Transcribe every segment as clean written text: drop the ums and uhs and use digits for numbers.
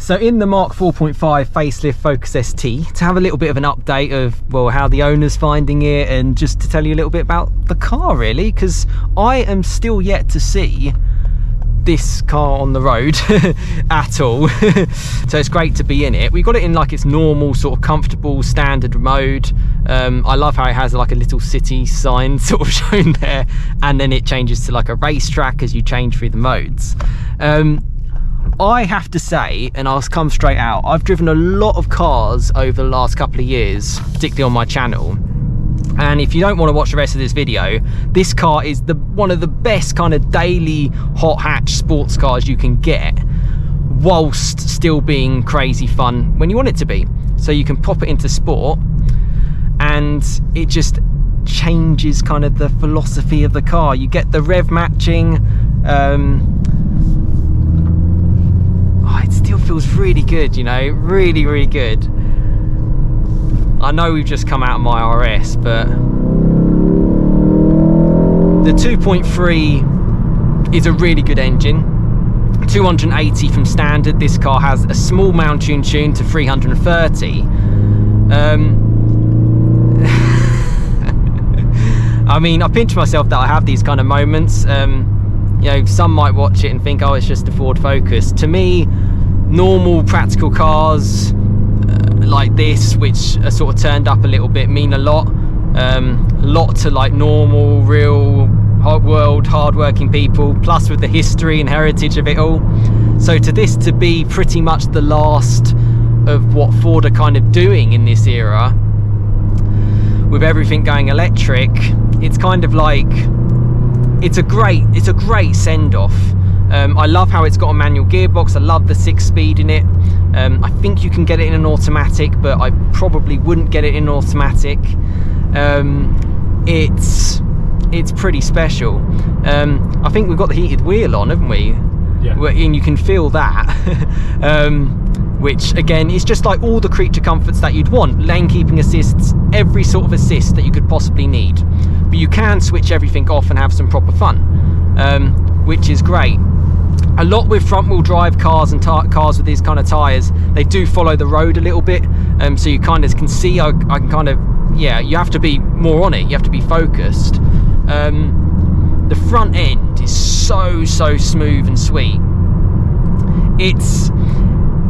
So in the Mark 4.5 Facelift Focus ST, to have a little bit of an update of, well, how the owner's finding it, and just to tell you a little bit about the car really, because I am still yet to see this car on the road at all. So it's great to be in it. We got it in like its normal sort of comfortable standard mode. I love how it has like a little city sign sort of shown there, and then it changes to like a racetrack as you change through the modes. I have to say, and I'll come straight out, I've driven a lot of cars over the last couple of years, particularly on my channel. And if you don't want to watch the rest of this video, this car is one of the best kind of daily hot hatch sports cars you can get, whilst still being crazy fun when you want it to be. So you can pop it into sport and it just changes kind of the philosophy of the car. You get the rev matching, it still feels really good, you know, really, really good. I know we've just come out of my RS, but the 2.3 is a really good engine. 280 from standard. This car has a small mount tune to 330. I mean, I pinch myself that I have these kind of moments. You know, some might watch it and think, oh, it's just a Ford Focus. To me, normal practical cars like this, which are sort of turned up a little bit, mean a lot. Lot to like normal, real, world, hard-working people, plus with the history and heritage of it all. So to this to be pretty much the last of what Ford are kind of doing in this era, with everything going electric, it's kind of like, it's a great send-off. I love how it's got a manual gearbox. I love the 6-speed in it. I think you can get it in an automatic, but I probably wouldn't get it in an automatic. It's pretty special. I think we've got the heated wheel on, haven't we? Yeah. And you can feel that. Which again is just like all the creature comforts that you'd want. Lane keeping assists, every sort of assist that you could possibly need. But you can switch everything off and have some proper fun, which is great. A lot with front wheel drive cars and cars with these kind of tyres, they do follow the road a little bit, so you kind of can see, I can kind of, yeah, you have to be more on it, you have to be focused. The front end is so smooth and sweet.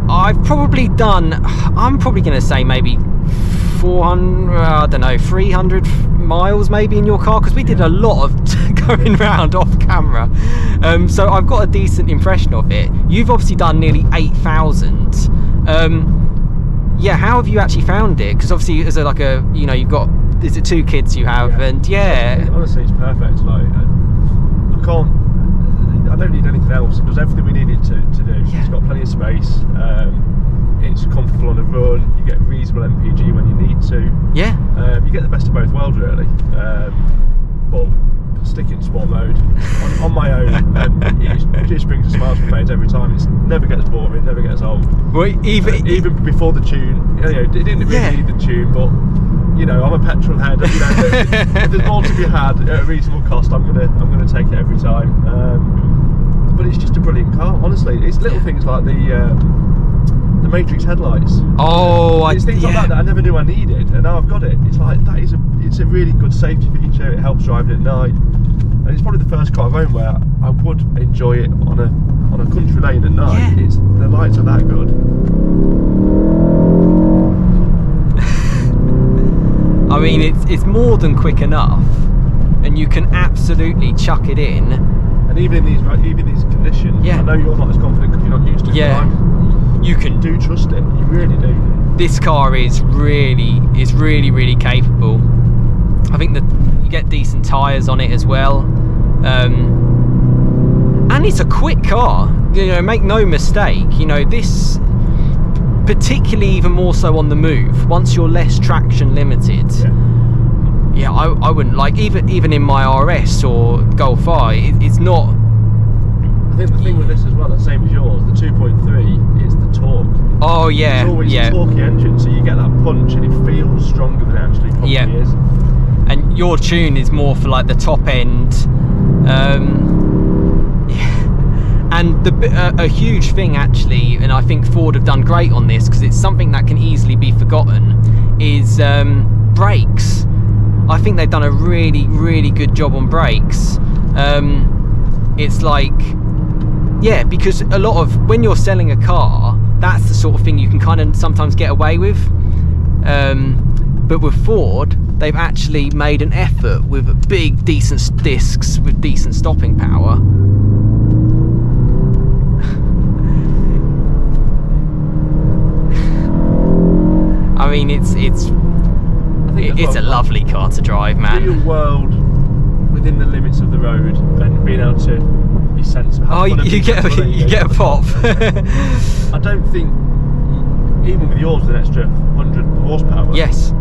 I've probably done, I'm probably going to say maybe 400, I don't know, 300 miles maybe in your car, because we did a lot of going around off camera. So I've got a decent impression of it. You've obviously done nearly 8,000. Yeah, how have you actually found it? Because obviously as like a, you know, you've got, is it 2 kids you have? Yeah. And yeah. Honestly, it's perfect. Like, I don't need anything else. It does everything we need it to do. Yeah. It's got plenty of space. It's comfortable on a run. You get reasonable MPG when you need to. Yeah. You get the best of both worlds, really. But stick it in sport mode on my own, and it just brings a smile to my face every time. It never gets boring, never gets old. Well, even before the tune, you know, it didn't really need the tune, but you know, I'm a petrol head. You know, if there's more to be had at a reasonable cost, I'm gonna take it every time. But it's just a brilliant car, honestly. It's little things like the Matrix headlights. Oh, it's things like that I never knew I needed, and now I've got it. It's like it's a really good safety feature. It helps driving at night, and it's probably the first car I've owned where I would enjoy it on a country lane at night. Yeah. The lights are that good. I mean, it's more than quick enough, and you can absolutely chuck it in. And even in these conditions, I know you're not as confident because you're not used to it. Yeah. You can do trust it. You really do. This car is really capable. I think that you get decent tyres on it as well, and it's a quick car. You know, make no mistake. You know, this, particularly even more so on the move. Once you're less traction limited. Yeah, I wouldn't like even in my RS or Golf I. It's not. I think the thing with this as well, the same as yours, the 2.3, is the torque. Oh yeah, it's always a torquey engine, so you get that punch and it feels stronger than it actually probably is. And your tune is more for like the top end. And a huge thing actually, and I think Ford have done great on this because it's something that can easily be forgotten, is brakes. I think they've done a really good job on brakes. It's like, yeah, because a lot of, when you're selling a car, that's the sort of thing you can kind of sometimes get away with. But with Ford, they've actually made an effort with big, decent discs with decent stopping power. I mean, it's a lovely car to drive, man. Real world, within the limits of the road, and being able to be sensible. Oh, you get a pop. I don't think, even with yours with an extra 100 horsepower. Yes.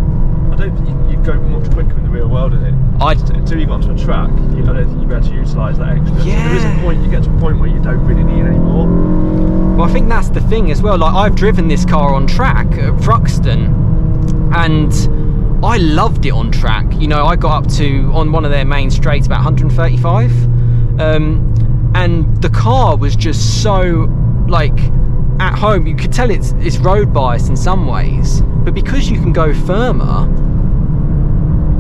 I don't think you'd go much quicker in the real world in it. Until you got onto a track, I don't think you'd be able to utilise that extra. Yeah. So there is a point, you get to a point where you don't really need any more. Well, I think that's the thing as well. Like, I've driven this car on track at Thruxton, and I loved it on track. You know, I got up to, on one of their main straights, about 135, and the car was just so, like, at home. You could tell it's road biased in some ways, but because you can go firmer,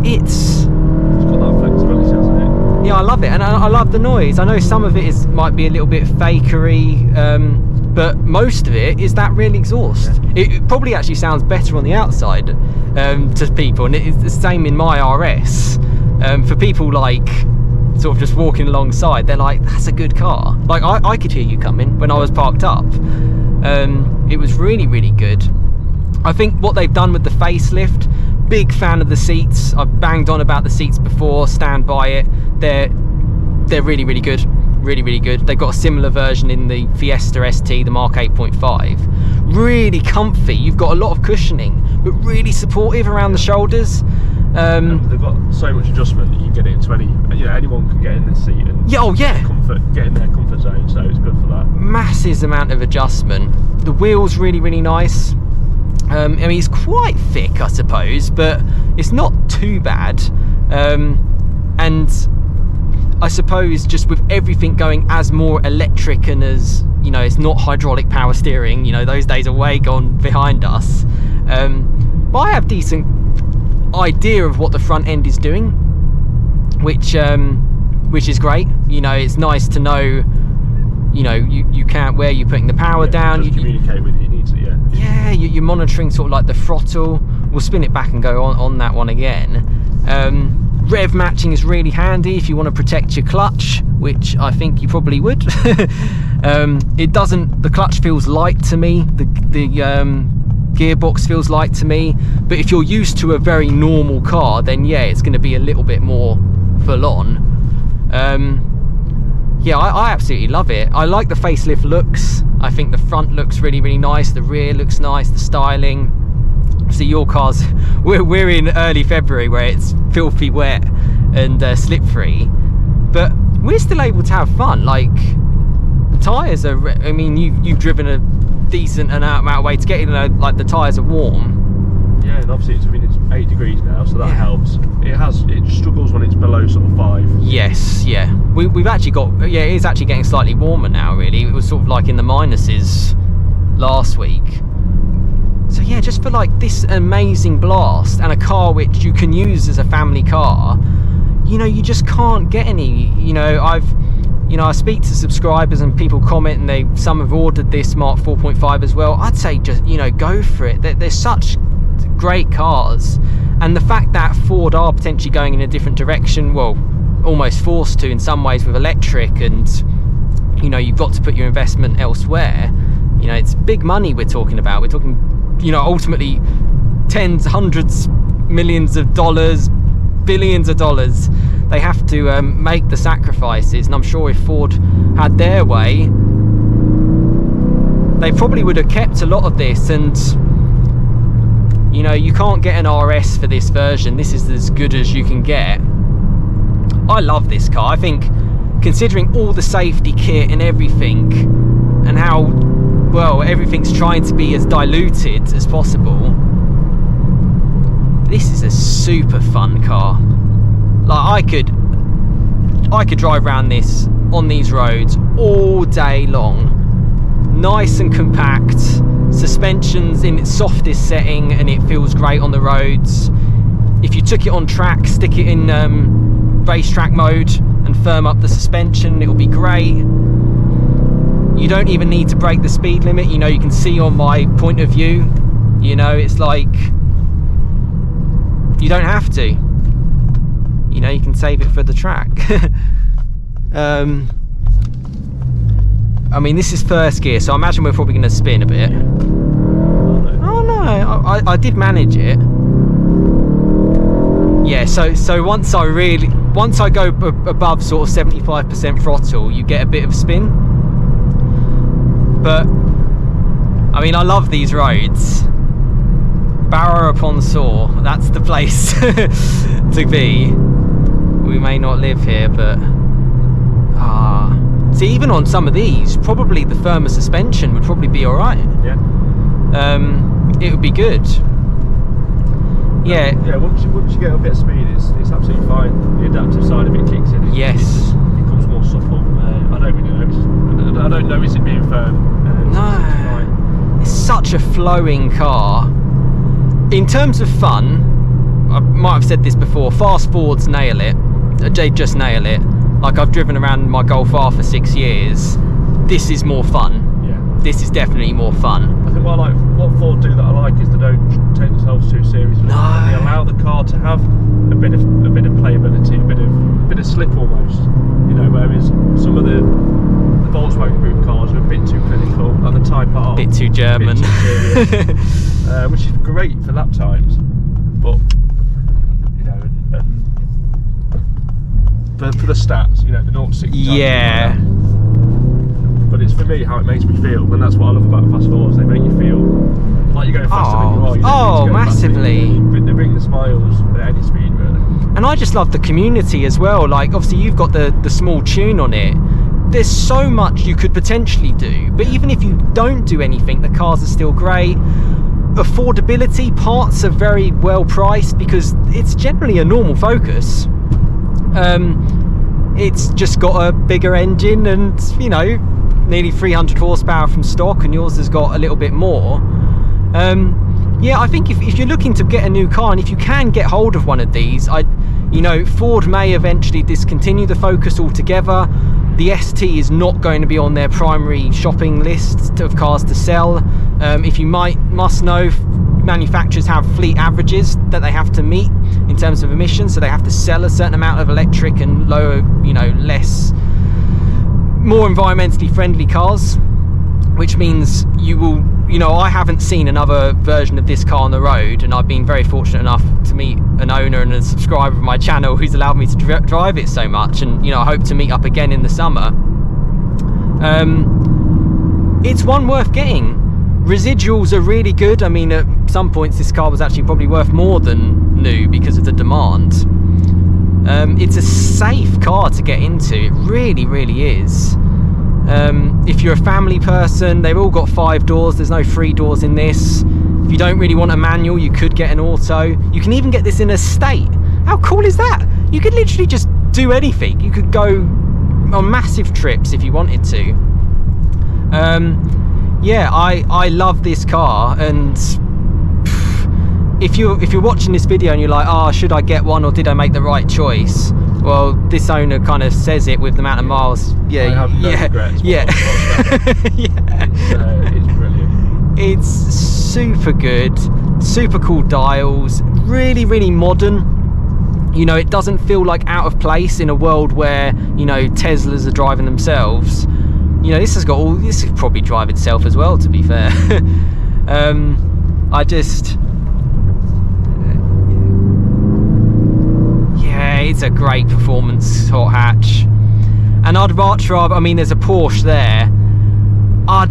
it's got that flexibility, hasn't it? Yeah, I love it, and I love the noise. I know some of it might be a little bit fakery, but most of it is that real exhaust. Yeah. It probably actually sounds better on the outside to people, and it's the same in my RS. For people like sort of just walking alongside, they're like, that's a good car. Like, I could hear you coming when I was parked up. It was really good. I think what they've done with the facelift, big fan of the seats. I've banged on about the seats before, stand by it. They're really good. Really good. They've got a similar version in the Fiesta ST, the Mark 8.5. Really comfy. You've got a lot of cushioning, but really supportive around the shoulders. They've got so much adjustment that you can get it into anyone can get in this seat and get in their comfort zone, so it's good for that. Massive amount of adjustment. The wheels really nice. I mean, it's quite thick, I suppose, but it's not too bad. And I suppose just with everything going as more electric and as, you know, it's not hydraulic power steering, you know, those days are way gone behind us. But I have decent idea of what the front end is doing, which is great. You know, it's nice to know, you know, you can't, where you're putting the power down. You communicate with you need to, yeah, you're monitoring sort of like the throttle. We'll spin it back and go on that one again. Rev matching is really handy if you want to protect your clutch, which I think you probably would. It doesn't, the clutch feels light to me, the gearbox feels light to me, but if you're used to a very normal car, then yeah, it's going to be a little bit more full on. Yeah, I absolutely love it. I like the facelift looks. I think the front looks really nice, the rear looks nice, the styling. See, your cars, we're in early February where it's filthy wet and slip-free, but we're still able to have fun. Like, the tyres are, I mean, you've driven a decent amount of way to get in, like the tyres are warm. Yeah, and obviously it's 8 degrees now, so that helps. It struggles when it's below sort of 5. Yes, yeah. We've actually got, yeah, it is actually getting slightly warmer now, really. It was sort of like in the minuses last week. So yeah, just for like this amazing blast and a car which you can use as a family car, you know, you just can't get any. You know, I speak to subscribers and people comment, and some have ordered this Mark 4.5 as well. I'd say just, you know, go for it. They're such great cars, and the fact that Ford are potentially going in a different direction, well, almost forced to in some ways with electric, and you know, you've got to put your investment elsewhere. You know, it's big money we're talking about. We're talking, you know, ultimately tens, hundreds, millions of dollars, billions of dollars. They have to make the sacrifices, and I'm sure if Ford had their way, they probably would have kept a lot of this. And you know, you can't get an RS for this version. This is as good as you can get. I love this car. I think, considering all the safety kit and everything, and how well everything's trying to be as diluted as possible, this is a super fun car. Like, I could drive around this on these roads all day long. Nice and compact, suspension's in its softest setting, and it feels great on the roads. If you took it on track, stick it in racetrack mode and firm up the suspension, it'll be great. You don't even need to break the speed limit. You know, you can see on my point of view, you know, it's like you don't have to. You know, you can save it for the track. I mean, this is first gear, so I imagine we're probably going to spin a bit. Oh no, I did manage it. Yeah, so once I go above sort of 75% throttle, you get a bit of spin. But I mean, I love these roads. Barrow upon Soar, that's the place to be. We may not live here, but see, even on some of these, probably the firmer suspension would probably be all right. Yeah. It would be good. Yeah. Yeah. Once you get a bit of speed, it's absolutely fine. The adaptive side of it kicks in. Yes. It becomes more supple. I don't really notice. I don't notice it being firm. No. It's such a flowing car. In terms of fun, I might have said this before. Fast forwards nail it. They just nail it. Like, I've driven around my Golf R for 6 years. This is more fun. Yeah. This is definitely more fun. I think what Ford do that I like is they don't take themselves too seriously. No. They allow the car to have a bit of playability, a bit of slip almost. You know, whereas some of the Volkswagen Group cars are a bit too clinical, like the Type R. Bit too German. Bit too serious, which is great for lap times, but you know, and for the stats, you know, the 0 to 60. Yeah. But it's for me how it makes me feel, and that's what I love about fast forwards. They make you feel like you're going faster than you are. You don't need to go massively. faster. They bring the smiles at any speed, really. And I just love the community as well. Like, obviously you've got the small tune on it. There's so much you could potentially do, but even if you don't do anything, the cars are still great. Affordability, parts are very well priced because it's generally a normal Focus. It's just got a bigger engine and, you know, nearly 300 horsepower from stock, and yours has got a little bit more. Yeah, I think if you're looking to get a new car, and if you can get hold of one of these, you know, Ford may eventually discontinue the Focus altogether. The ST is not going to be on their primary shopping list of cars to sell. If you must know, manufacturers have fleet averages that they have to meet in terms of emissions, so they have to sell a certain amount of electric and lower, you know, more environmentally friendly cars, which means you will, you know, I haven't seen another version of this car on the road, and I've been very fortunate enough to meet an owner and a subscriber of my channel who's allowed me to drive it so much, and, you know, I hope to meet up again in the summer. It's one worth getting. Residuals are really good. I mean, at some points this car was actually probably worth more than new because of the demand. It's a safe car to get into. It really, really is. If you're a family person, they've all got 5 doors. There's no 3 doors in this. If you don't really want a manual, you could get an auto. You can even get this in a state. How cool is that? You could literally just do anything. You could go on massive trips if you wanted to. Yeah, I love this car, and if you're watching this video and you're like, oh, should I get one or did I make the right choice? Well, this owner kind of says it with the amount of miles. Yeah, I have no regrets. Yeah. It's brilliant. It's super good, super cool dials, really, really modern. You know, it doesn't feel like out of place in a world where, you know, Teslas are driving themselves. You know, this could probably drive itself as well, to be fair. Yeah, it's a great performance hot hatch. And I'd much rather, I mean, there's a Porsche there. I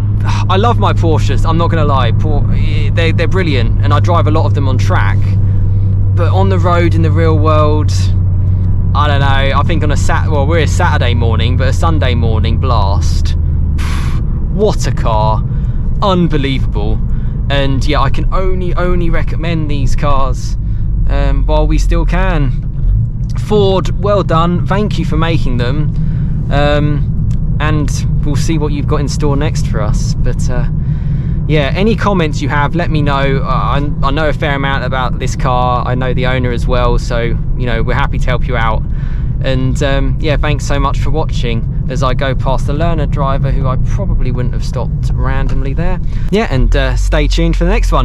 love my Porsches, I'm not gonna lie. They're brilliant, and I drive a lot of them on track. But on the road, in the real world, I don't know. I think on we're a Saturday morning, but a Sunday morning blast. What a car, unbelievable. And yeah, I can only recommend these cars while we still can. Ford, well done, thank you for making them. and we'll see what you've got in store next for us. But yeah, any comments you have, let me know. I know a fair amount about this car. I know the owner as well, so you know, we're happy to help you out. And yeah, thanks so much for watching as I go past the learner driver, who I probably wouldn't have stopped randomly there. Yeah, and stay tuned for the next one.